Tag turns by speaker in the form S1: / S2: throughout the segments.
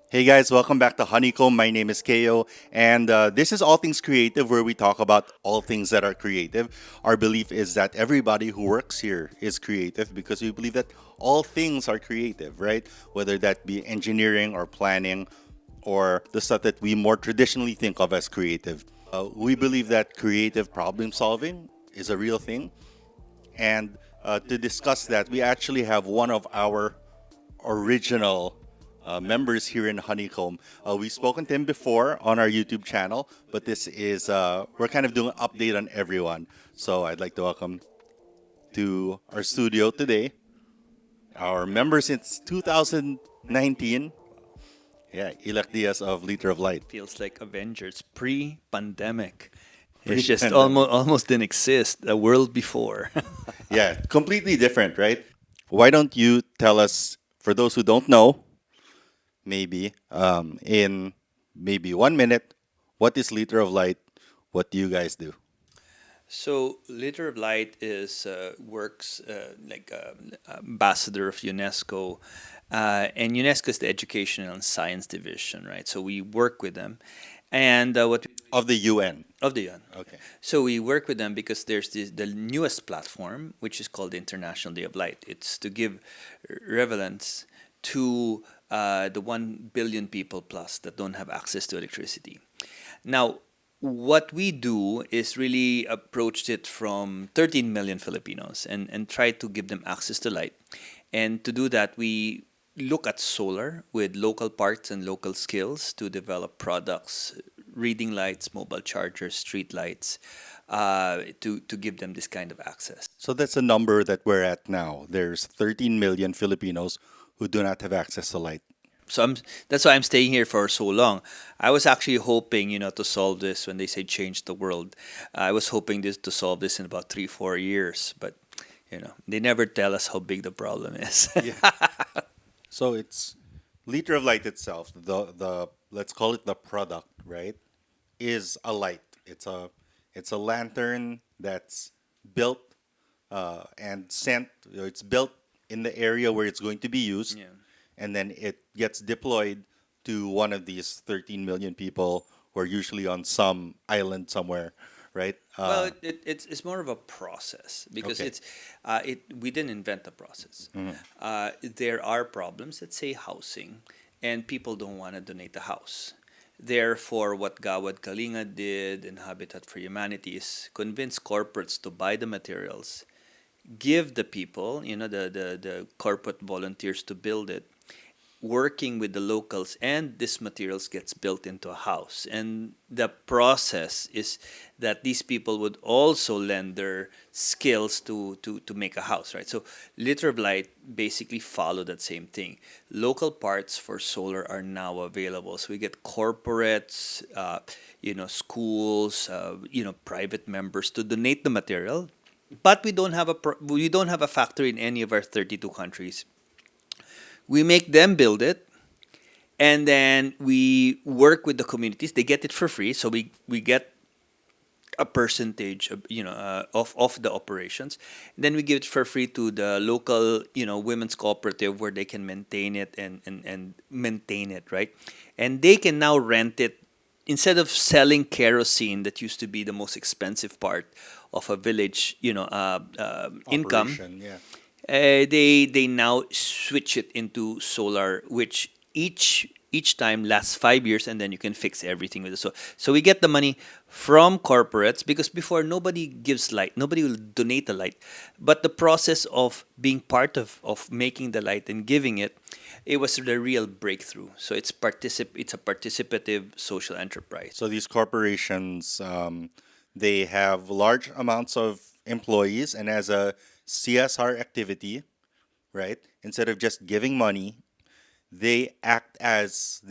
S1: Hey guys, welcome back to Honeycomb. My name is Kayo, and this is All Things Creative, where we talk about all things that are creative. Our belief is that everybody who works here is creative because we believe that all things are creative, right? Whether that be engineering or planning or the stuff that we more traditionally think of as creative. We believe that creative problem solving is a real thing, and to discuss that, we actually have one of our original members here in Honeycomb. We've spoken to him before on our YouTube channel, but this is, we're kind of doing an update on everyone. So I'd like to welcome to our studio today our member since 2019. Yeah, Illac Diaz of Liter of Light.
S2: Feels like Avengers pre-pandemic. It's just
S1: Pre-pandemic.
S2: almost didn't exist a world before.
S1: Yeah, completely different, right? Why don't you tell us, for those who don't know, maybe in maybe 1 minute, what is Liter of Light? What do you guys do?
S2: So, Liter of Light is works like ambassador of UNESCO, and UNESCO is the Educational and Science Division, right? So we work with them, and what we
S1: Of the UN.
S2: of the UN.
S1: Okay.
S2: So we work with them because there's the newest platform, which is called the International Day of Light. It's to give relevance to the 1 billion people plus that don't have access to electricity. Now, what we do is really approached it from 13 million Filipinos and try to give them access to light. And to do that, we look at solar with local parts and local skills to develop products, reading lights, mobile chargers, street lights, to give them this kind of access.
S1: So that's a number that we're at now. There's 13 million Filipinos who do not have access to light.
S2: So that's why I'm staying here for so long. I was actually hoping, to solve this when they say change the world. I was hoping this to solve this in about 3, 4 years, but they never tell us how big the problem is.
S1: Yeah. So it's Liter of Light itself, the let's call it the product, right? Is a light. It's a lantern that's built and sent. It's built in the area where it's going to be used,
S2: Yeah.
S1: and then it gets deployed to one of these 13 million people who are usually on some island somewhere, right?
S2: Well, it's more of a process because
S1: Okay.
S2: we didn't invent the process.
S1: Mhm.
S2: There are problems, let's say housing, and people don't want to donate the house. Therefore, what Gawad Kalinga did and Habitat for Humanity is convince corporates to buy the materials, give the people, the corporate volunteers to build it, working with the locals, and this materials gets built into a house. And the process is that these people would also lend their skills to make a house, right? So Liter of Light basically follow that same thing. Local parts for solar are now available, so we get corporates, schools, private members to donate the material, but we don't have a factory in any of our 32 countries. We make them build it, and then we work with the communities. They get it for free, so we get a percentage of the operations. Then we give it for free to the local women's cooperative where they can maintain it and maintain it, right. And they can now rent it instead of selling kerosene that used to be the most expensive part of a village income.
S1: Operation, yeah.
S2: They now switch it into solar, which each time lasts 5 years, and then you can fix everything with it. So we get the money from corporates because before nobody gives light, nobody will donate the light, but the process of being part of making the light and giving it, it was the real breakthrough. So it's a participative social enterprise.
S1: So these corporations, they have large amounts of employees, and as a CSR activity, right? Instead of just giving money, they act as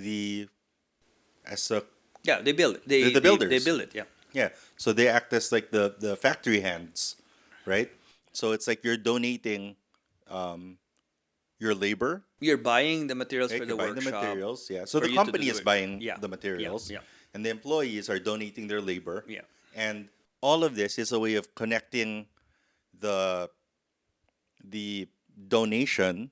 S1: as a,
S2: Yeah, they build it.
S1: the
S2: They
S1: builders.
S2: build it. Yeah.
S1: Yeah. So they act as like the factory hands, right? So it's like you're donating um, your labor,
S2: You're buying the materials
S1: right?
S2: for
S1: You're
S2: the
S1: buying the
S2: workshop
S1: materials, yeah. So
S2: for
S1: the
S2: you to
S1: company
S2: do
S1: is
S2: it.
S1: buying
S2: Yeah,
S1: the
S2: yeah,
S1: materials,
S2: yeah,
S1: and the employees are donating their labor,
S2: yeah.
S1: and all of this is a way of connecting the the donation,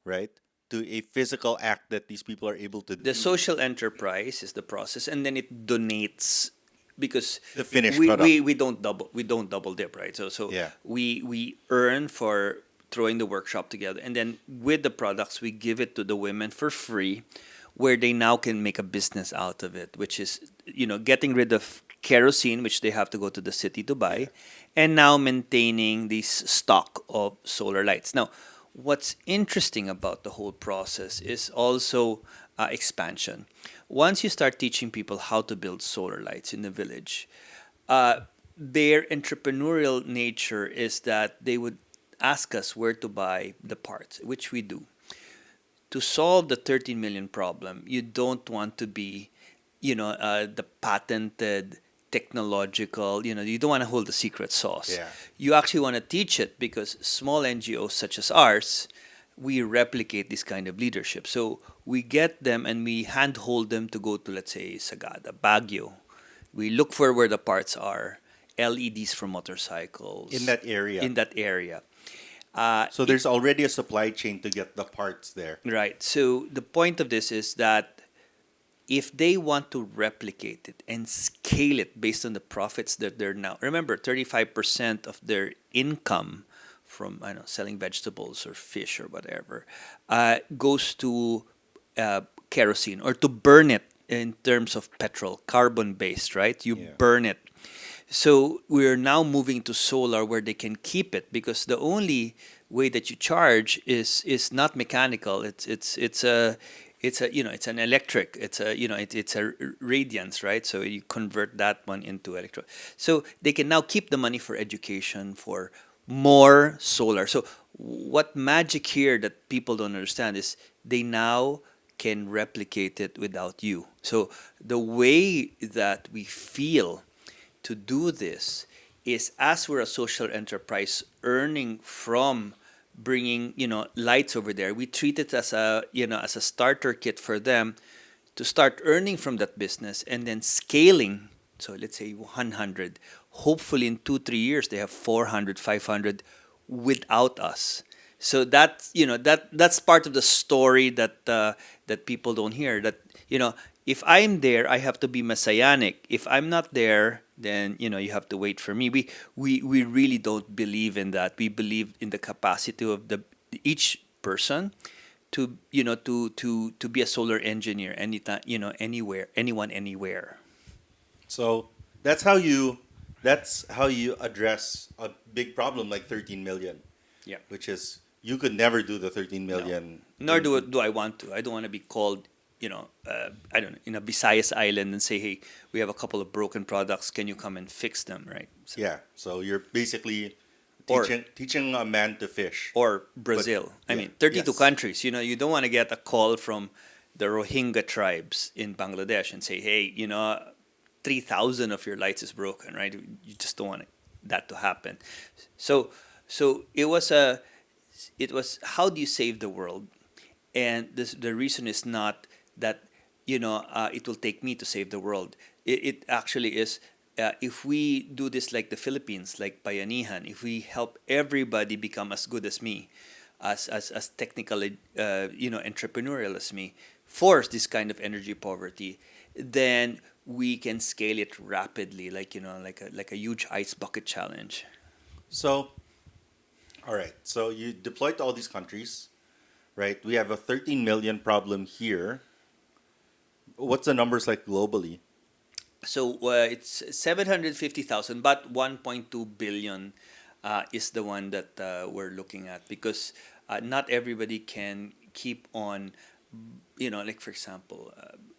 S1: right, to a physical act that these people are able to
S2: The
S1: do
S2: social enterprise is the process, and then it donates because
S1: the finished product.
S2: we don't double dip, right? So
S1: Yeah.
S2: we earn for throwing the workshop together, and then with the products we give it to the women for free, where they now can make a business out of it, which is getting rid of kerosene, which they have to go to the city to buy, and now maintaining this stock of solar lights. Now, what's interesting about the whole process is also expansion. Once you start teaching people how to build solar lights in the village, uh, their entrepreneurial nature is that they would ask us where to buy the parts, which we do. To solve the 13 million problem, you don't want to be, the patented technological, you don't want to hold the secret sauce.
S1: Yeah.
S2: You actually want to teach it because small NGOs such as ours, we replicate this kind of leadership. So we get them and we handhold them to go to, let's say, Sagada, Baguio. We look for where the parts are, LEDs for
S1: In
S2: motorcycles
S1: that area.
S2: in that area.
S1: So there's already a supply chain to get the parts there.
S2: Right. So the point of this is that if they want to replicate it and scale it based on the profits that they're now, remember, 35% of their income from, I don't know, selling vegetables or fish or whatever, goes to kerosene or to burn it in terms of petrol, carbon based, right? You
S1: Yeah.
S2: burn it. So we're now moving to solar where they can keep it because the only way that you charge is not mechanical. It's an electric. It's a radiance, right? So you convert that one into electro. So they can now keep the money for education, for more solar. So what magic here that people don't understand is they now can replicate it without you. So the way that we feel to do this is as we're a social enterprise earning from bringing lights over there, we treat it as a starter kit for them to start earning from that business and then scaling. So let's say 100, hopefully in 2 3 years they have 400, 500 without us. So that's part of the story that people don't hear, that if I'm there, I have to be messianic. If I'm not there, then you have to wait for me. We really don't believe in that. We believe in the capacity of the each person to to be a solar engineer anytime, anywhere, anyone, anywhere.
S1: So that's how you address a big problem like 13 million,
S2: Yeah.
S1: which is you could never do the 13
S2: No.
S1: million
S2: Nor do I want to. I don't want to be called, I don't know, in a Visayas island and say, hey, we have a couple of broken products. Can you come and fix them, right? So,
S1: Yeah. So you're basically
S2: or
S1: teaching a man to fish.
S2: or
S1: But
S2: Brazil. I
S1: yeah.
S2: mean, 32
S1: Yes.
S2: countries. You don't want to get a call from the Rohingya tribes in Bangladesh and say, hey, 3,000 of your lights is broken, right? You just don't want that to happen. So so it was how do you save the world? And the reason is not that it will take me to save the world. It actually is, if we do this like the Philippines, like Bayanihan, if we help everybody become as good as me, as technically entrepreneurial as me, force this kind of energy poverty, then we can scale it rapidly, like like a huge ice bucket challenge.
S1: So, all right. So you deploy to all these countries, right? We have a 13 million problem here. What's the numbers like globally?
S2: So it's 750,000, but 1.2 billion is the one that we're looking at because not everybody can keep on, like for example,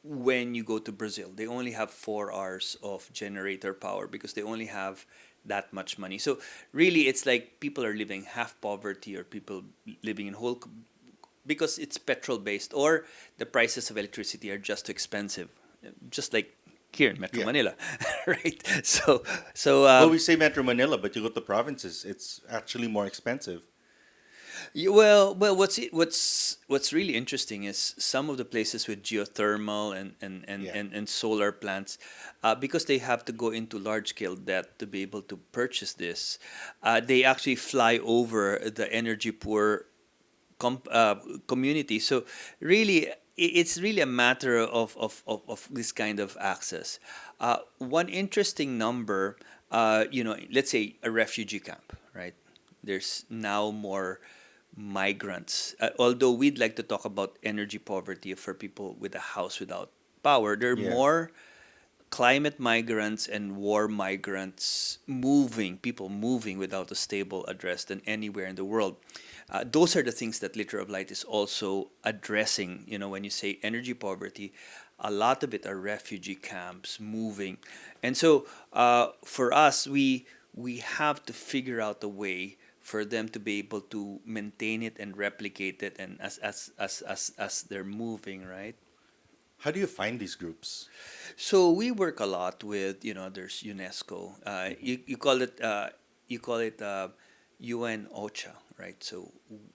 S2: when you go to Brazil, they only have 4 hours of generator power because they only have that much money. So really, it's like people are living half poverty or people living in whole because it's petrol based or the prices of electricity are just too expensive, just like here in Metro
S1: Yeah.
S2: Manila, right? So
S1: Well, we say Metro Manila, but you go to provinces, it's actually more expensive.
S2: well, what's really interesting is some of the places with geothermal
S1: Yeah.
S2: and solar plants, because they have to go into large scale debt to be able to purchase this. They actually fly over the energy poor community. So really, it's really a matter of this kind of access. One interesting number, let's say a refugee camp, right? There's now more migrants. Although we'd like to talk about energy poverty for people with a house without power, there are
S1: Yeah.
S2: more climate migrants and war migrants people moving without a stable address than anywhere in the world. Those are the things that Liter of Light is also addressing. When you say energy poverty, a lot of it are refugee camps moving, and so for us, we have to figure out a way for them to be able to maintain it and replicate it, and as they're moving, right?
S1: How do you find these groups?
S2: So we work a lot with, there's UNESCO.
S1: Hmm.
S2: You call it UN OCHA, right? So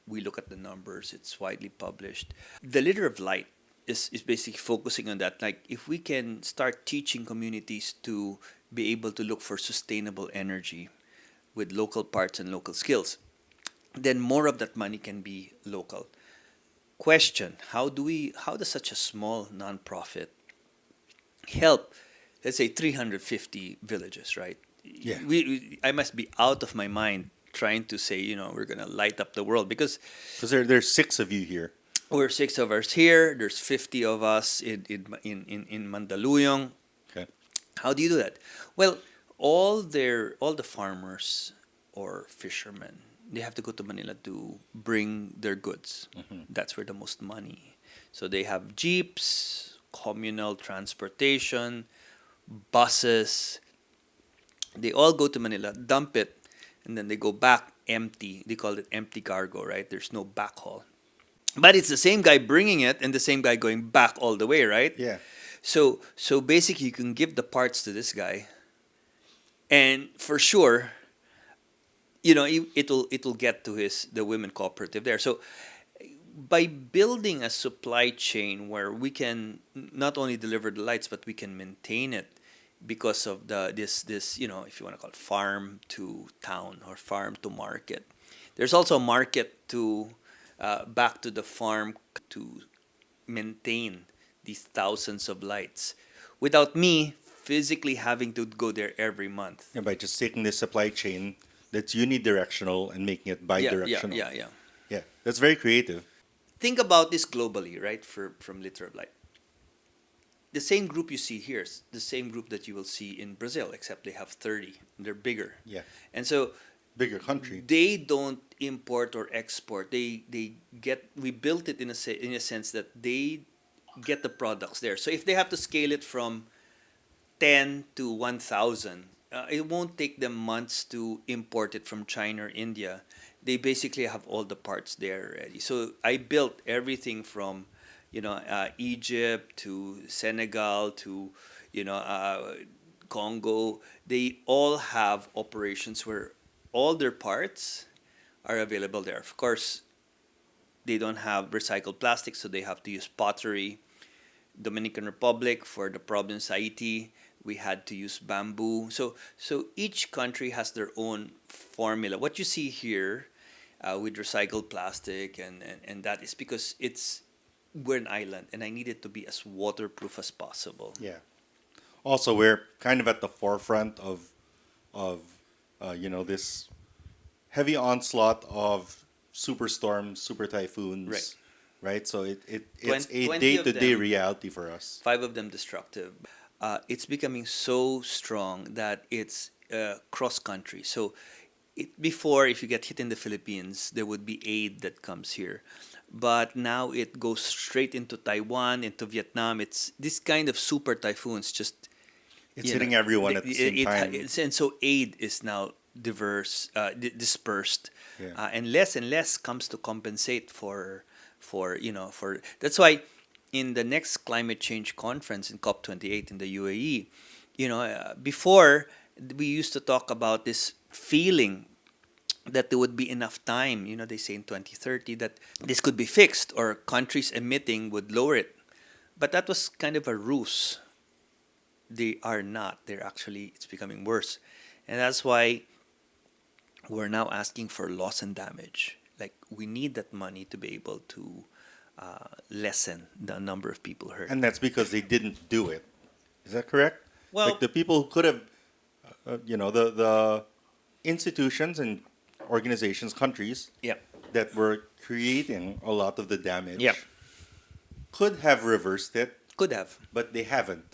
S2: we look at the numbers. It's widely published. The Leader of Light is basically focusing on that. Like if we can start teaching communities to be able to look for sustainable energy with local parts and local skills, then more of that money can be local. Question: How does such a small nonprofit help, let's say 350 villages, right?
S1: Yeah.
S2: I must be out of my mind trying to say, we're going to light up the world, because
S1: Because there's six of you here.
S2: we're six of us here, there's 50 of us in Mandaluyong.
S1: Okay.
S2: How do you do that? Well, all the farmers or fishermen, they have to go to Manila to bring their goods.
S1: Hmm.
S2: That's where the most money. So they have jeeps, communal transportation, buses. They all go to Manila, dump it, and then they go back empty. They call it empty cargo, right? There's no backhaul. But it's the same guy bringing it and the same guy going back all the way, right?
S1: Yeah.
S2: So basically, you can give the parts to this guy, and for sure, it'll get to the women cooperative there. So by building a supply chain where we can not only deliver the lights but we can maintain it, because of this, if you want to call it farm to town or farm to market. There's also a market to back to the farm to maintain these thousands of lights without me physically having to go there every month.
S1: And by just taking this supply chain that's unidirectional and making it
S2: Yeah, yeah,
S1: bidirectional.
S2: yeah, yeah.
S1: Yeah, that's very creative.
S2: Think about this globally, right? From Liter of Light. The same group you see here is the same group that you will see in Brazil, except they have 30. They're bigger.
S1: Yeah,
S2: And so
S1: bigger country.
S2: they don't import or export. We built it in a sense that they get the products there. So if they have to scale it from 10 to 1,000, it won't take them months to import it from China or India. They basically have all the parts there already. So I built everything from, Egypt to Senegal to, Congo. They all have operations where all their parts are available there. Of course, they don't have recycled plastic, so they have to use pottery. Dominican Republic, for the province Haiti, we had to use bamboo. So each country has their own formula. What you see here with recycled plastic and that is because we're an island and I need it to be as waterproof as possible.
S1: Yeah. Also, we're kind of at the forefront of this heavy onslaught of superstorms, super
S2: Right.
S1: typhoons, right? So it's a
S2: 20
S1: day
S2: of
S1: to day
S2: them,
S1: reality for us.
S2: 5 of them destructive. It's becoming so strong that it's cross country. So before, if you get hit in the Philippines, there would be aid that comes here. But now it goes straight into Taiwan, into Vietnam. It's this kind of super typhoons just,
S1: It's hitting everyone at the same time.
S2: and so aid is now dispersed,
S1: Yeah.
S2: and less comes to compensate for that's why in the next climate change conference in COP28 in the UAE, before we used to talk about this feeling that there would be enough time. They say in 2030 that this could be fixed or countries emitting would lower it. But that was kind of a ruse. They are not. It's becoming worse. And that's why we're now asking for loss and damage. like we need that money to be able to lessen the number of people hurt.
S1: And that's because they didn't do it. Is that correct? Like
S2: Well,
S1: the people who could have, the institutions and organizations, countries
S2: yeah,
S1: that were creating a lot of the
S2: yeah,
S1: damage could have reversed it,
S2: could have.
S1: but they haven't.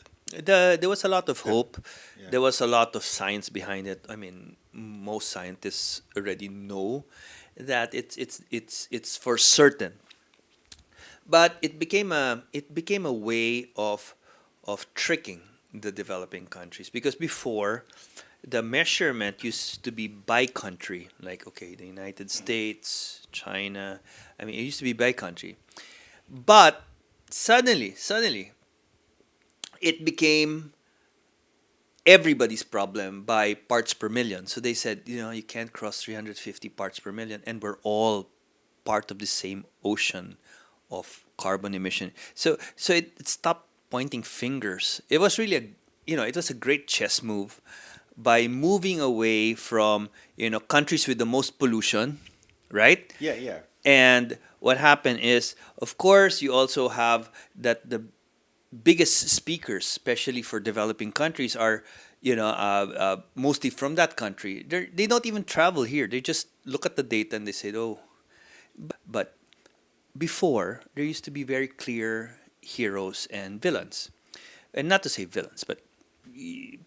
S2: There was a lot of
S1: That-
S2: hope.
S1: yeah.
S2: There was a lot of science behind it. I mean, most scientists already know that it's for certain. But it became a way of tricking the developing countries, because before the measurement used to be by country, like okay, the United States, China. I mean, it used to be by country, but suddenly it became everybody's problem by parts per million. So they said, you can't cross 350 parts per million, and we're all part of the same ocean of carbon emission. So it stopped pointing fingers. It was really it was a great chess move by moving away from countries with the most pollution, right?
S1: Yeah, yeah.
S2: And what happened is, of course, you also have that the biggest speakers, especially for developing countries, are mostly from that country. They don't even travel here. They just look at the data and they say, oh. But before, there used to be very clear heroes and villains, and not to say villains, but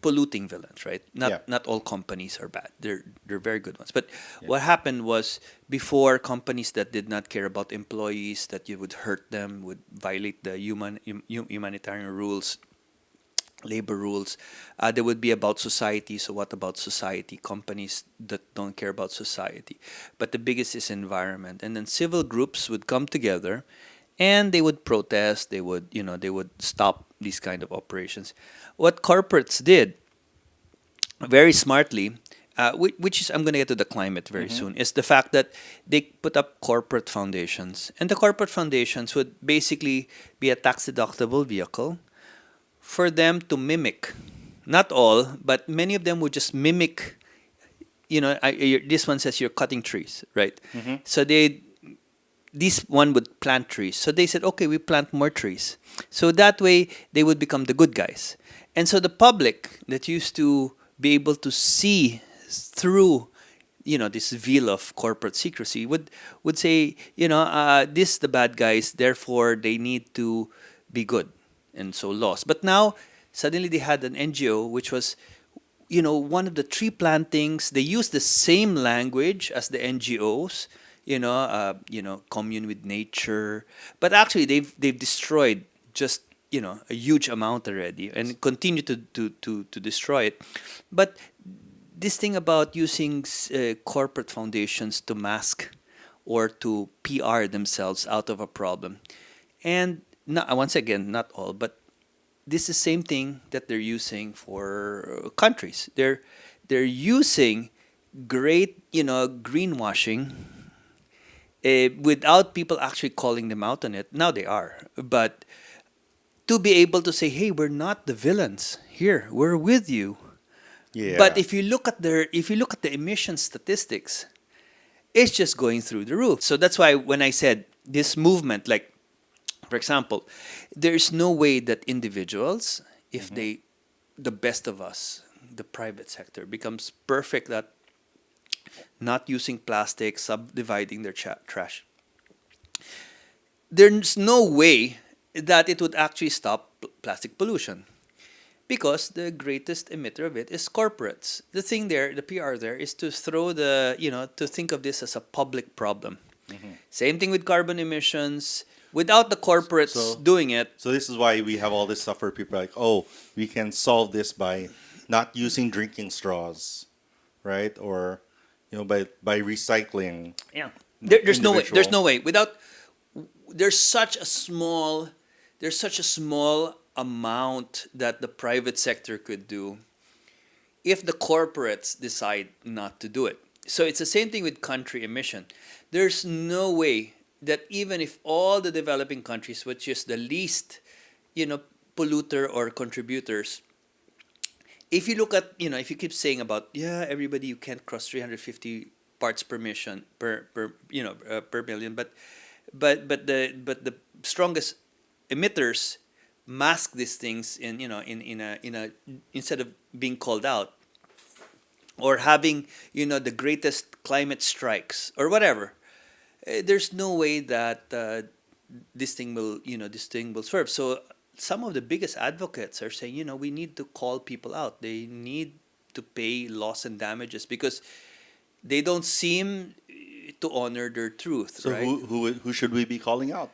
S2: polluting villains, right? Not
S1: Yeah.
S2: not all companies are bad. They're very good ones. But
S1: Yeah.
S2: what happened was, before, companies that did not care about employees, that you would hurt them, would violate the humanitarian rules, labor rules. They would be about society. So what about society? Companies that don't care about society. But the biggest is environment. And then civil groups would come together and they would protest. They would stop these kind of operations. What corporates did very smartly, which is, I'm going to get to the climate very soon, is the fact that they put up corporate foundations. And the corporate foundations would basically be a tax deductible vehicle for them to mimic. Not all, but many of them would just mimic. This one says you're cutting trees, right? So this one would plant trees. So they said, okay, we plant more trees. So that way they would become the good guys. And so the public that used to be able to see through this veil of corporate secrecy would say, this the bad guys, therefore they need to be good, and so lost. But now suddenly they had an NGO which was, one of the tree plantings. They use the same language as the NGOs, commune with nature. But actually, they've destroyed just a huge amount already, and continue to destroy it. But this thing about using corporate foundations to mask or to PR themselves out of a problem, and not, once again, not all, but this is the same thing that they're using for countries. They're using great greenwashing, without people actually calling them out on it. Now they are, but to be able to say, "Hey, we're not the villains here. We're with you."
S1: Yeah.
S2: But if you look at the emission statistics, it's just going through the roof. So that's why when I said this movement, like, for example, there's no way that individuals, if the best of us, the private sector, becomes perfect at not using plastic, subdividing their trash, there's no way that it would actually stop plastic pollution, because the greatest emitter of it is corporates. The thing there, the PR there, is to throw to think of this as a public problem. Same thing with carbon emissions. Without the corporates
S1: So-
S2: doing it,
S1: So this is why we have all this stuff where people are like, oh, we can solve this by not using drinking straws, right? Or by recycling.
S2: yeah, there's no way. There's
S1: Individual.
S2: no way without. There's such a small. There's such a small amount that the private sector could do if the corporates decide not to do it. So it's the same thing with country emission. There's no way that even if all the developing countries, which is the least, polluter or contributors, if you look at, if you keep saying about, yeah, everybody, you can't cross 350 parts per mission per million, but the strongest emitters mask these things in a instead of being called out or having the greatest climate strikes or whatever. There's no way that this thing will serve. So some of the biggest advocates are saying, we need to call people out. They need to pay loss and damages because they don't seem to honor their truth,
S1: So
S2: right?
S1: who should we be calling out?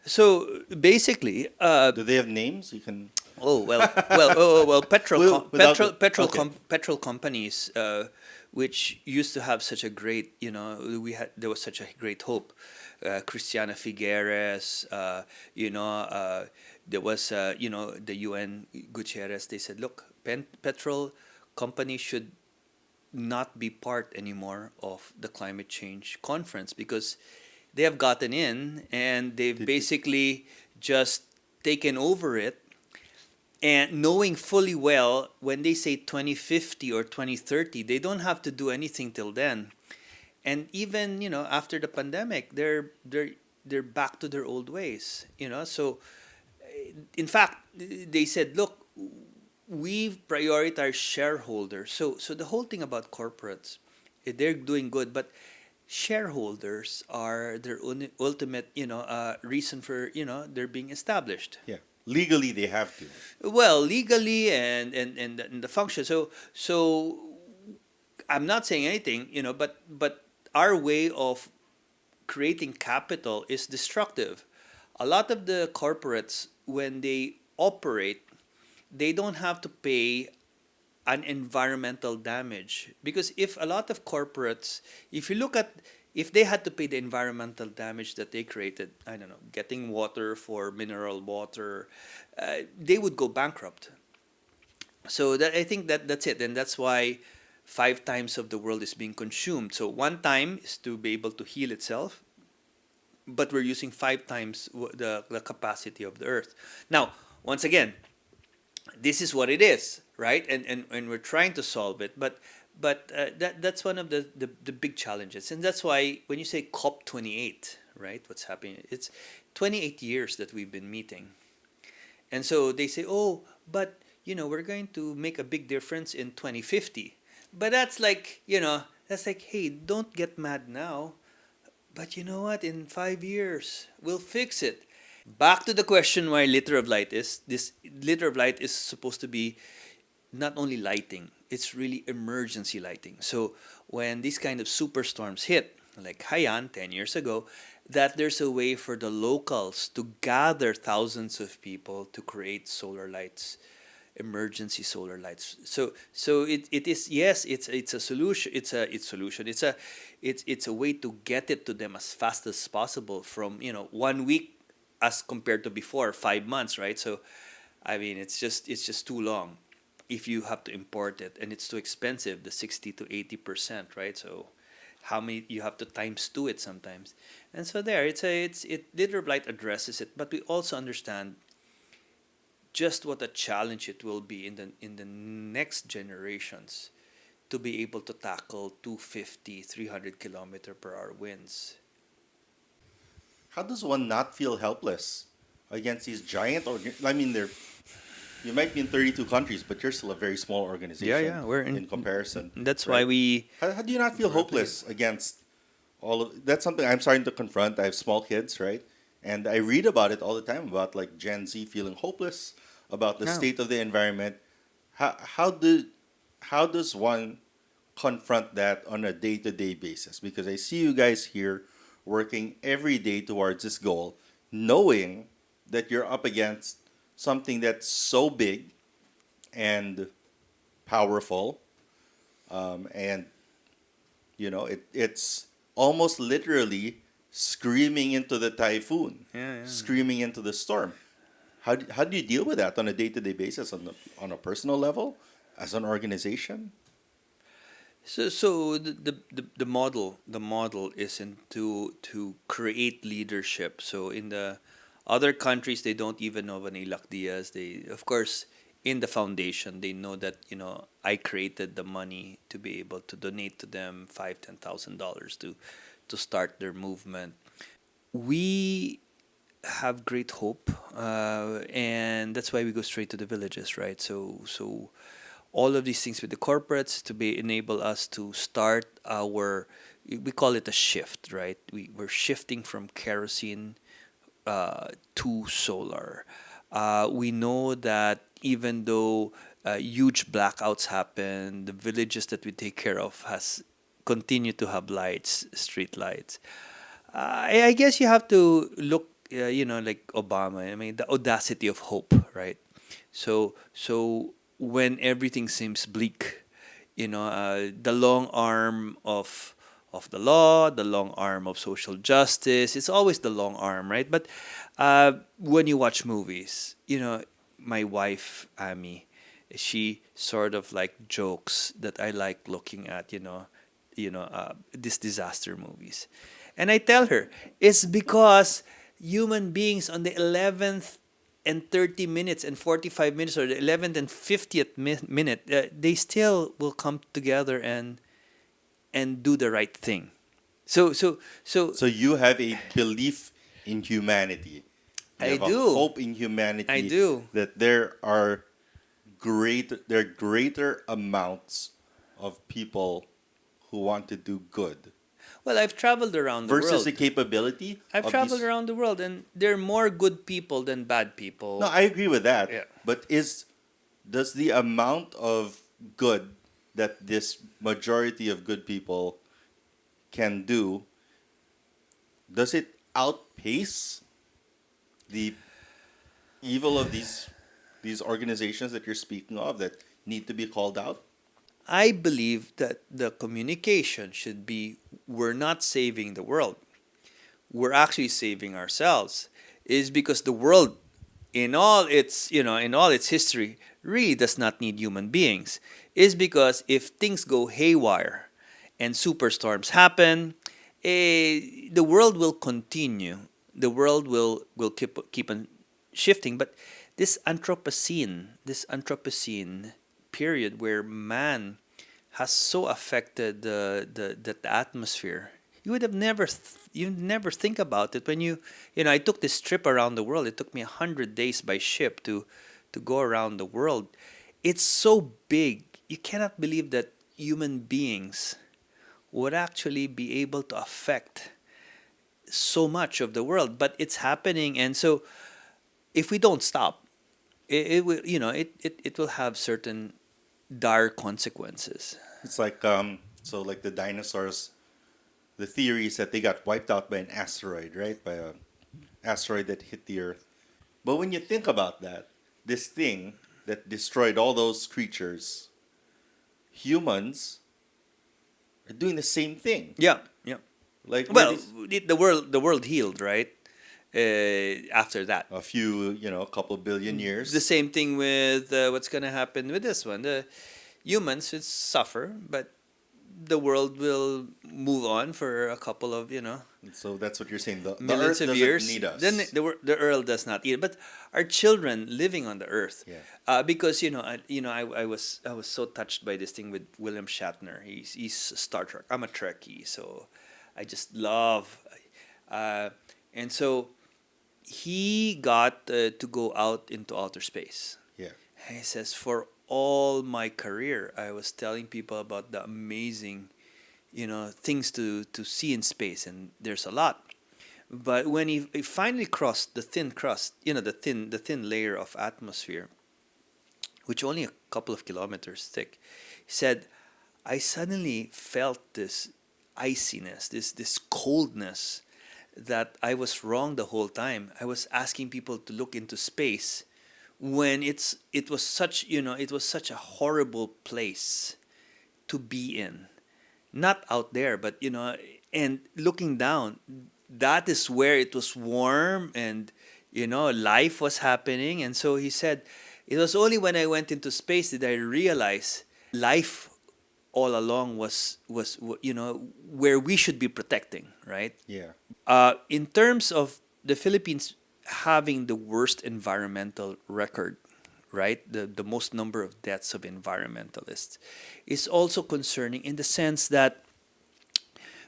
S2: So basically,
S1: Do they have names? You can.
S2: petrol
S1: Well, without okay.
S2: petrol companies, which used to have such a great, there was such a great hope. Christiana Figueres, there was, the UN Gutierrez. They said, look, petrol companies should not be part anymore of the climate change conference because they have gotten in and they've
S1: Did-
S2: basically just taken over it, and knowing fully well when they say 2050 or 2030 they don't have to do anything till then. And even after the pandemic they're back to their old ways. So in fact they said, look, we've prioritized shareholders. So the whole thing about corporates, they're doing good, but shareholders are their ultimate reason for they're being established.
S1: Yeah. Legally, they have to.
S2: Well, legally and the function. So I'm not saying anything, but our way of creating capital is destructive. A lot of the corporates, when they operate, they don't have to pay an environmental damage, because if a lot of corporates, if you look at, if they had to pay the environmental damage that they created, I don't know, getting water for mineral water, they would go bankrupt. So that, I think that's it, and that's why 5 times of the world is being consumed. So 1 time is to be able to heal itself, but we're using 5 times the capacity of the earth. Now, once again, this is what it is, right? And we're trying to solve it, but that's one of the big challenges, and that's why when you say COP 28, right? What's happening? It's 28 years that we've been meeting, and so they say, oh, but we're going to make a big difference in 2050, but that's like, hey, don't get mad now, but you know what? In 5 years, we'll fix it. Back to the question why liter of light is. This liter of light is supposed to be not only lighting, it's really emergency lighting. So when these kind of superstorms hit, like Haiyan 10 years ago, that there's a way for the locals to gather thousands of people to create solar lights, emergency solar lights. So it is, yes, it's a solution, it's a way to get it to them as fast as possible from 1 week as compared to before 5 months, right? So I mean it's just too long if you have to import it, and it's too expensive, the 60 to 80%, right? So how many you have to times two it sometimes. And so there, it liter of light addresses it, but we also understand just what a challenge it will be in the next generations to be able to tackle 250, 300 kilometer per hour winds.
S1: How does one not feel helpless against these giant I mean, you might be in 32 countries, but you're still a very small
S2: Yeah,
S1: organization
S2: yeah, we're
S1: in comparison,
S2: that's why
S1: right?
S2: we
S1: How do you not feel
S2: we're up
S1: hopeless against all of that's something I'm starting to confront. I have small kids, right? And I read about it all the time about like Gen Z feeling hopeless about the
S2: now.
S1: state of the environment. How does one confront that on a day-to-day basis? Because I see you guys here working every day towards this goal, knowing that you're up against something that's so big and powerful, and it's almost literally screaming into the typhoon,
S2: Yeah, yeah.
S1: screaming into the storm. How do you deal with that on a day-to-day basis, on a personal level, as an organization?
S2: So the model isn't to create leadership. So in the other countries, they don't even know of an Illac Diaz. They, of course, in the foundation, they know that I created the money to be able to donate to them $5,000, $10,000 to start their movement. We have great hope, and that's why we go straight to the villages, right? So all of these things with the corporates to be enable us to start our, we call it a shift, right? We're shifting from kerosene to solar. We know that even though huge blackouts happen, the villages that we take care of has continue to have lights, street lights. I guess you have to look, like Obama. I mean, the audacity of hope, right? So when everything seems bleak, the long arm of the law, the long arm of social justice. It's always the long arm, right? But when you watch movies, my wife Amy, she sort of like jokes that I like looking at, these disaster movies, and I tell her it's because human beings on the 11th and 30 minutes and 45 minutes, or the 11th and 50th minute, they still will come together and do the right thing. So
S1: So you have a belief in humanity. You
S2: I
S1: have a
S2: do.
S1: hope in
S2: I
S1: humanity
S2: do.
S1: that there are greater amounts of people who want to do good
S2: Well, I've traveled around the
S1: versus the
S2: world.
S1: capability
S2: I've
S1: of
S2: traveled
S1: these.
S2: around the world, and there are more good people than bad
S1: No,
S2: people.
S1: I agree with that.
S2: Yeah.
S1: But does the amount of good that this majority of good people can do, does it outpace the evil of these organizations that you're speaking of that need to be called out?
S2: I believe that the communication should be, we're not saving the world. We're actually saving ourselves. Is because the world, in all its history, really does not need human beings. Is because if things go haywire and superstorms happen, the world will continue. The world will keep on shifting. But this Anthropocene period where man has so affected the atmosphere. You never think about it when I took this trip around the world. It took me 100 days by ship to go around the world. It's so big. You cannot believe that human beings would actually be able to affect so much of the world, but it's happening. And so if we don't stop, it will, it will have certain dire consequences.
S1: It's like like the dinosaurs. The theory is that they got wiped out by an asteroid, right? By a asteroid that hit the Earth. But when you think about that, this thing that destroyed all those creatures, humans are doing the same thing.
S2: Yeah, yeah.
S1: Like we're
S2: Well,
S1: these,
S2: the world healed, right? After that,
S1: a few, a couple billion
S2: the
S1: years.
S2: same thing with what's gonna happen with this one. The humans will suffer, but the world will move on for a couple of
S1: And so that's what you're saying. The
S2: millions
S1: Earth
S2: of
S1: doesn't
S2: years.
S1: need
S2: Then
S1: us.
S2: the earth does not eat, but our children living on the earth,
S1: Yeah.
S2: because I was so touched by this thing with William Shatner. He's Star Trek. I'm a Trekkie, so I just love, uh, and so he got to go out into outer space.
S1: Yeah.
S2: And he says, for all my career, I was telling people about the amazing, things to see in space, and there's a lot. But when he finally crossed the thin crust, the thin layer of atmosphere, which only a couple of kilometers thick, he said, I suddenly felt this iciness, this coldness, that I was wrong the whole time. I was asking people to look into space when it was such a horrible place to be in. Not out there, but and looking down, that is where it was warm, and life was happening. And so he said, it was only when I went into space did I realize life all along was where we should be protecting, right?
S1: Yeah.
S2: In terms of the Philippines having the worst environmental record right? The most number of deaths of environmentalists is also concerning in the sense that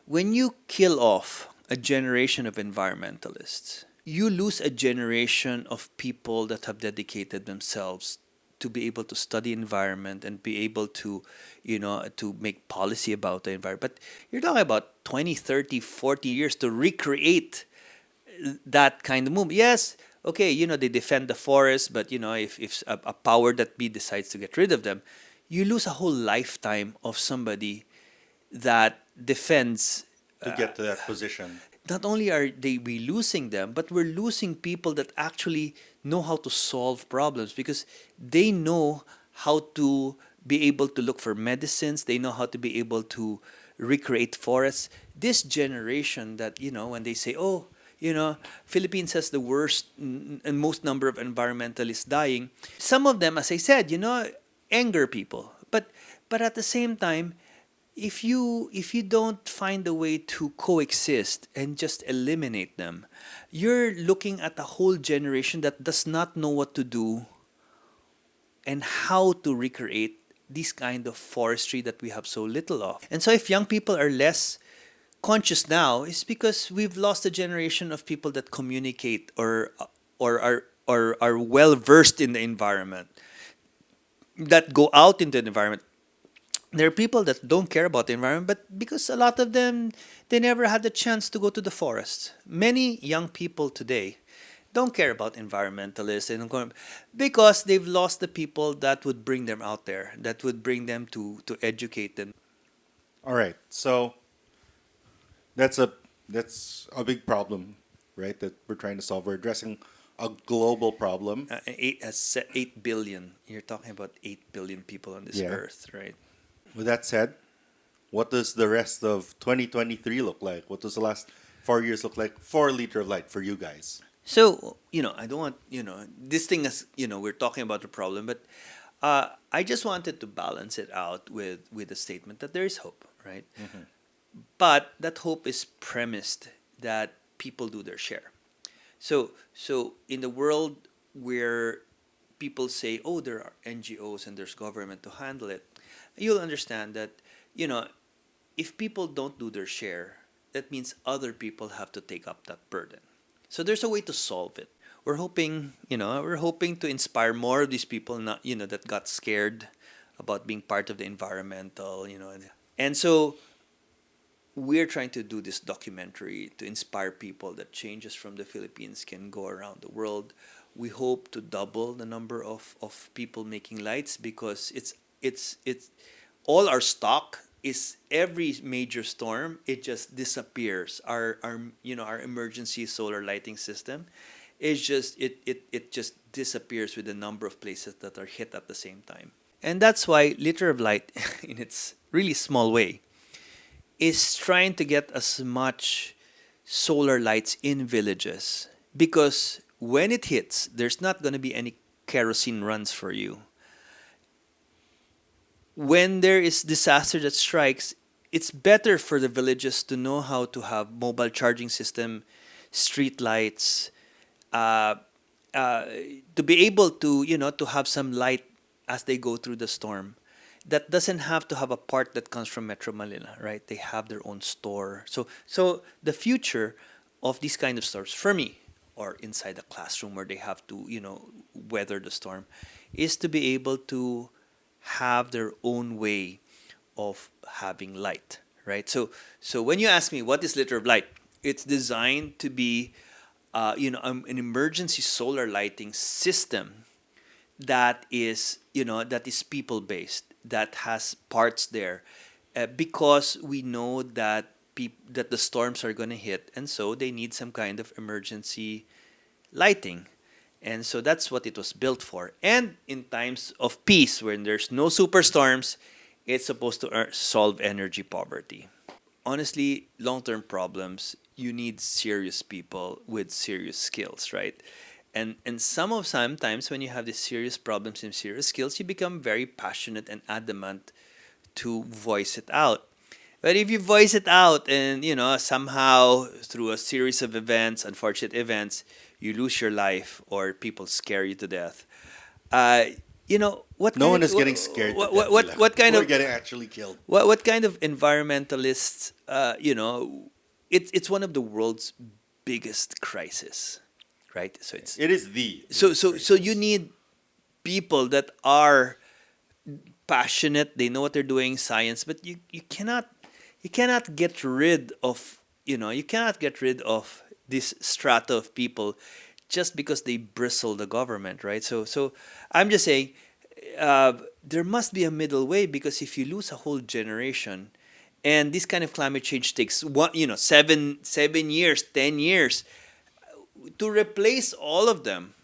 S2: when you kill off a generation of environmentalists, you lose a generation of people that have dedicated themselves to be able to study environment and be able to, to make policy about the environment. But you're talking about 20, 30, 40 years to recreate that kind of movement. Yes, okay, they defend the forest, but if a power that be decides to get rid of them, you lose a whole lifetime of somebody that defends.
S1: To get to that position.
S2: Not only are they we losing them, but we're losing people that actually know how to solve problems because they know how to be able to look for medicines. They know how to be able to recreate forests. This generation that when they say, "Oh, Philippines has the worst and most number of environmentalists dying," some of them, as I said, anger people. But at the same time, if you don't find a way to coexist and just eliminate them, you're looking at a whole generation that does not know what to do and how to recreate this kind of forestry that we have so little of. And so if young people are less conscious now, it's because we've lost a generation of people that communicate or are well versed in the environment, that go out into the environment. There are people that don't care about the environment, but because a lot of them, they never had the chance to go to the forest. Many young people today don't care about environmentalists. They don't care because they've lost the people that would bring them out there, that would bring them to educate them.
S1: All right. So that's a big problem, right? That we're trying to solve. We're addressing a global problem.
S2: 8 billion. You're talking about 8 billion people on this
S1: Yeah.
S2: earth, right?
S1: With that said, what does the rest of 2023 look like? What does the last 4 years look like for Liter of Light for you guys?
S2: So, I don't want, this thing is, we're talking about the problem, but I just wanted to balance it out with a statement that there is hope, right? But that hope is premised that people do their share. So in the world where people say, oh, there are NGOs and there's government to handle it, you'll understand that, if people don't do their share, that means other people have to take up that burden. So there's a way to solve it. We're hoping to inspire more of these people, not, that got scared about being part of the environmental, and so we're trying to do this documentary to inspire people that changes from the Philippines can go around the world. We hope to double the number of people making lights because it's all our stock is every major storm it just disappears. Our emergency solar lighting system is just it just disappears with the number of places that are hit at the same time. And that's why Liter of Light in its really small way is trying to get as much solar lights in villages because when it hits, there's not going to be any kerosene runs for you. When there is disaster that strikes, it's better for the villages to know how to have mobile charging system, street lights, uh, to be able to have some light as they go through the storm. That doesn't have to have a part that comes from Metro Manila, right? They have their own store. So the future of these kind of stores, for me, or inside the classroom where they have to, weather the storm, is to be able to have their own way of having light, right? So when you ask me what is Liter of Light, it's designed to be, an emergency solar lighting system that is people based, that has parts there, because we know that that the storms are going to hit, and so they need some kind of emergency lighting. And so that's what it was built for. And in times of peace, when there's no superstorms, it's supposed to solve energy poverty. Honestly, long-term problems, you need serious people with serious skills, right? And sometimes when you have these serious problems and serious skills, you become very passionate and adamant to voice it out. But if you voice it out and somehow through a series of events, unfortunate events, you lose your life or people scare you to death, Uh, you know what
S1: No one
S2: kind
S1: is getting scared to death,
S2: what kind
S1: We're
S2: of
S1: getting actually killed.
S2: what kind of environmentalists? It's one of the world's biggest crisis, right? So it's
S1: It is the
S2: so
S1: biggest
S2: so so you
S1: crisis.
S2: need people that are passionate. They know what they're doing, science, but you cannot get rid of you cannot get rid of this strata of people just because they bristle the government, right? So I'm just saying, there must be a middle way, because if you lose a whole generation, and this kind of climate change takes 7 years, 10 years to replace all of them,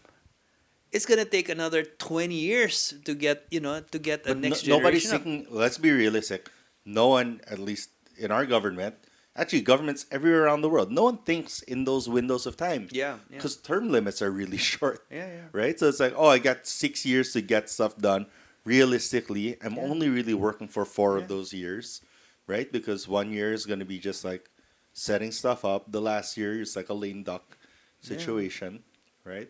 S2: it's gonna take another 20 years to get a
S1: But
S2: next
S1: nobody's
S2: generation up.
S1: thinking, let's be realistic. No one, at least in our government, actually, governments everywhere around the world, no one thinks in those windows of time
S2: Yeah, yeah,
S1: because term limits are really short,
S2: yeah, yeah,
S1: right? So it's like, oh, I got 6 years to get stuff done. Realistically, I'm
S2: yeah,
S1: only really working for four
S2: yeah,
S1: of those years, right? Because one year is going to be just like setting stuff up. The last year is like a lame duck
S2: yeah.
S1: situation, right?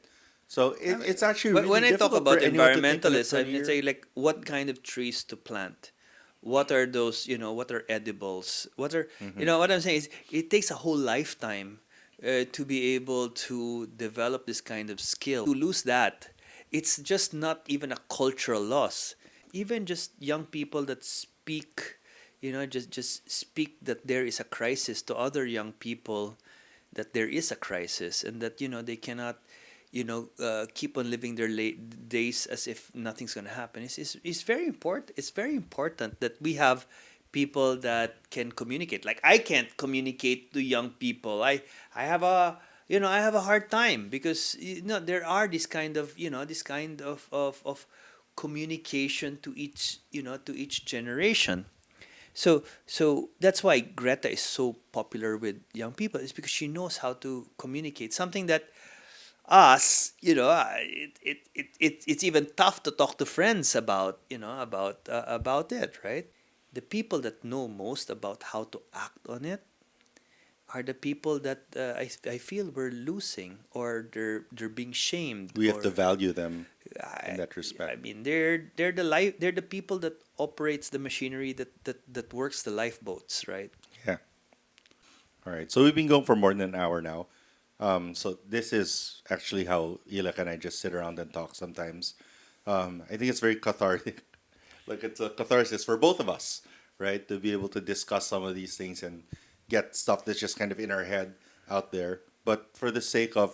S1: So
S2: I mean,
S1: it's actually
S2: but
S1: really
S2: when I talk
S1: difficult for
S2: about
S1: anyone to think in a
S2: environmentalists, I'm
S1: 20
S2: gonna
S1: year.
S2: say, like, what kind of trees to plant, what are those, what are edibles, what I'm saying is, it takes a whole lifetime to be able to develop this kind of skill. To lose that, it's just not even a cultural loss. Even just young people that speak, just speak that there is a crisis to other young people, that there is a crisis, and that they cannot keep on living their late days as if nothing's going to happen. It's very important. It's very important that we have people that can communicate. Like, I can't communicate to young people. I have a hard time, because there are this kind of communication to each generation. So that's why Greta is so popular with young people, is because she knows how to communicate something that us, it's even tough to talk to friends about it, right? The people that know most about how to act on it are the people that I feel we're losing, or they're being shamed,
S1: We have to
S2: or
S1: value them in
S2: I,
S1: that
S2: I
S1: respect.
S2: mean, they're the people that operates the machinery that works the lifeboats, right?
S1: Yeah. All right. So we've been going for more than an hour now. So this is actually how Illac and I just sit around and talk sometimes. I think it's very cathartic. Like it's a catharsis for both of us, right? To be able to discuss some of these things and get stuff that's just kind of in our head out there. But for the sake of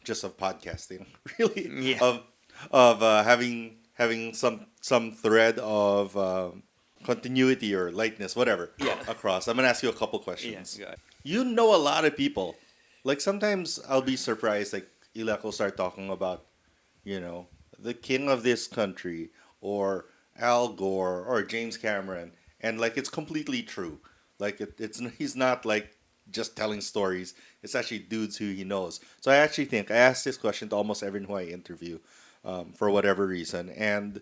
S1: just of podcasting, really
S2: Yeah,
S1: of having some thread of continuity or lightness, whatever,
S2: yeah,
S1: across. I'm gonna ask you a couple
S2: yeah.
S1: questions.
S2: Got it.
S1: You know a lot of people. Like sometimes I'll be surprised. Like Ilak will start talking about, you know, the king of this country or Al Gore or James Cameron, and like it's completely true. Like it's he's not like just telling stories. It's actually dudes who he knows. So I actually think I ask this question to almost everyone who I interview, for whatever reason, and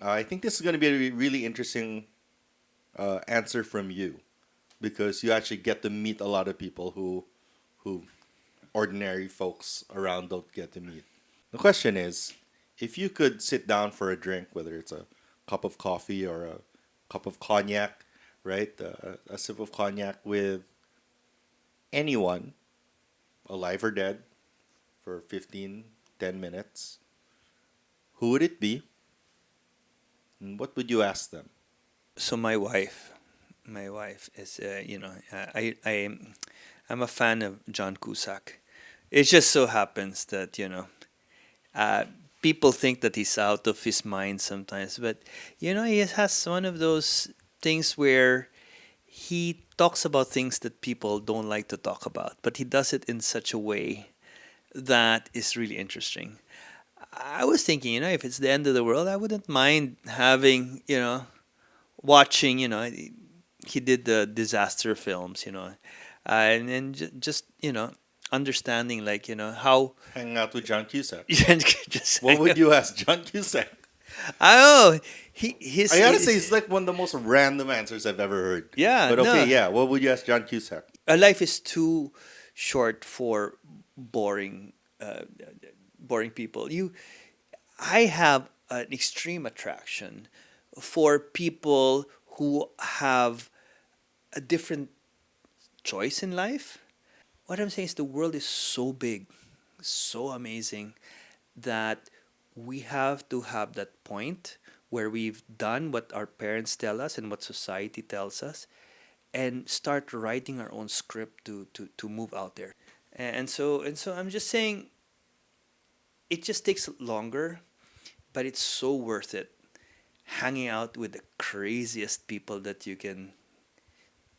S1: I think this is going to be a really interesting answer from you because you actually get to meet a lot of people who ordinary folks around don't get to meet. The question is, if you could sit down for a drink, whether it's a cup of coffee or a cup of cognac, right? A sip of cognac with anyone, alive or dead, for 15, 10 minutes, who would it be? And what would you ask them?
S2: So my wife is, I'm a fan of John Cusack. It just so happens that uh, people think that he's out of his mind sometimes, but he has one of those things where he talks about things that people don't like to talk about, but he does it in such a way that is really interesting. I was thinking, if it's the end of the world, I wouldn't mind having, watching, he did the disaster films, and just, understanding, like, how
S1: Hanging out with John Cusack.
S2: just
S1: What
S2: hang
S1: would
S2: out.
S1: you ask John Cusack?
S2: I know
S1: I gotta say, it's like one of the most random answers I've ever heard.
S2: yeah,
S1: But okay,
S2: no,
S1: yeah, what would you ask John Cusack?
S2: a life is too short for boring, uh, boring people. I have an extreme attraction for people who have a different choice in life. What I'm saying is the world is so big, so amazing that we have to have that point where we've done what our parents tell us and what society tells us and start writing our own script to move out there. And so I'm just saying it just takes longer, but it's so worth it. Hanging out with the craziest people that you can,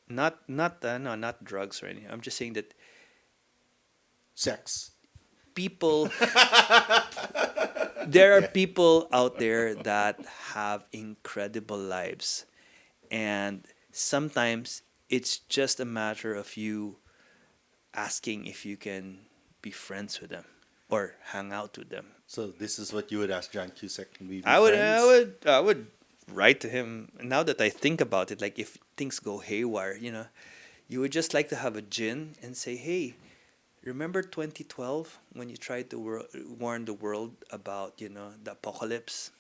S2: not drugs or anything. I'm just saying that
S1: Sex.
S2: people there are people out there that have incredible lives, and sometimes it's just a matter of you asking if you can be friends with them or hang out with them.
S1: So this is what you would ask John Cusack. Can we be
S2: I would,
S1: friends?
S2: I would write to him. Now that I think about it, like if things go haywire, you would just like to have a gin and say, "Hey, remember 2012 when you tried to warn the world about, the apocalypse?"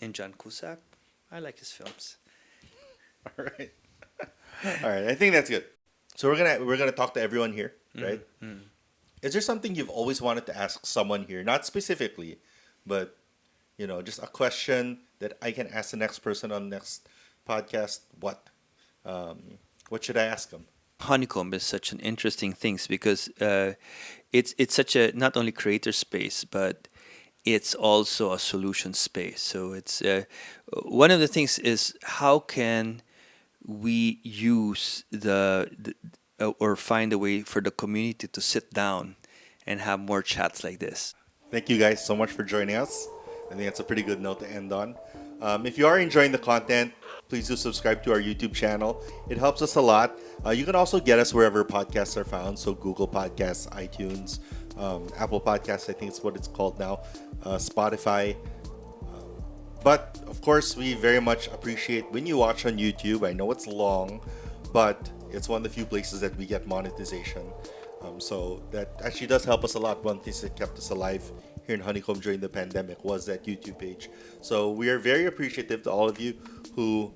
S2: And John Cusack, I like his films.
S1: All right. All right. I think that's good. So we're gonna talk to everyone here, right?
S2: Mm.
S1: Is there something you've always wanted to ask someone here? Not specifically, but just a question that I can ask the next person on the next podcast. What should I ask them?
S2: Honeycomb is such an interesting thing because it's such a not only creator space, but it's also a solution space. So it's one of the things is how can we use or find a way for the community to sit down and have more chats like this.
S1: Thank you guys so much for joining us. I think that's a pretty good note to end on. If you are enjoying the content, please do subscribe to our YouTube channel. It helps us a lot. You can also get us wherever podcasts are found. So Google Podcasts, iTunes, Apple Podcasts, I think it's what it's called now, Spotify. But of course, we very much appreciate when you watch on YouTube. I know it's long, but it's one of the few places that we get monetization. So that actually does help us a lot. One thing that kept us alive here in Honeycomb during the pandemic was that YouTube page. So we are very appreciative to all of you who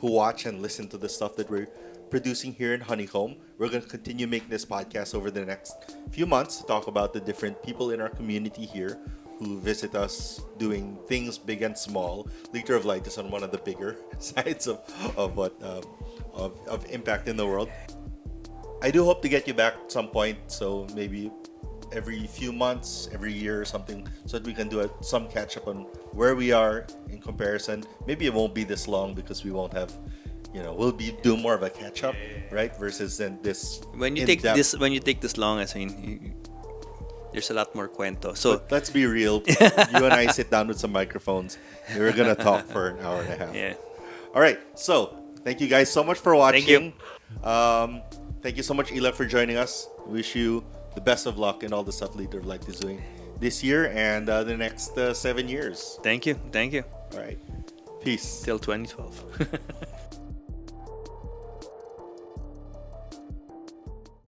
S1: watch and listen to the stuff that we're producing here in Honeycomb. We're going to continue making this podcast over the next few months to talk about the different people in our community here who visit us doing things big and small. Liter of Light is on one of the bigger sides of impact in the world. I do hope to get you back at some point, so maybe every few months, every year or something, so that we can do some catch up on where we are in comparison. Maybe it won't be this long because we won't have, we'll be doing more of a catch up, right? Versus then this.
S2: When you take this long, there's a lot more cuento. So
S1: but let's be real. You and I sit down with some microphones. We're gonna talk for an hour and a half.
S2: yeah.
S1: All right. So thank you guys so much for watching.
S2: Thank you.
S1: Thank you so much, Illac, for joining us. Wish you the best of luck in all the stuff Liter of Light is doing this year and the next 7 years.
S2: Thank you.
S1: All right. Peace.
S2: Till 2012.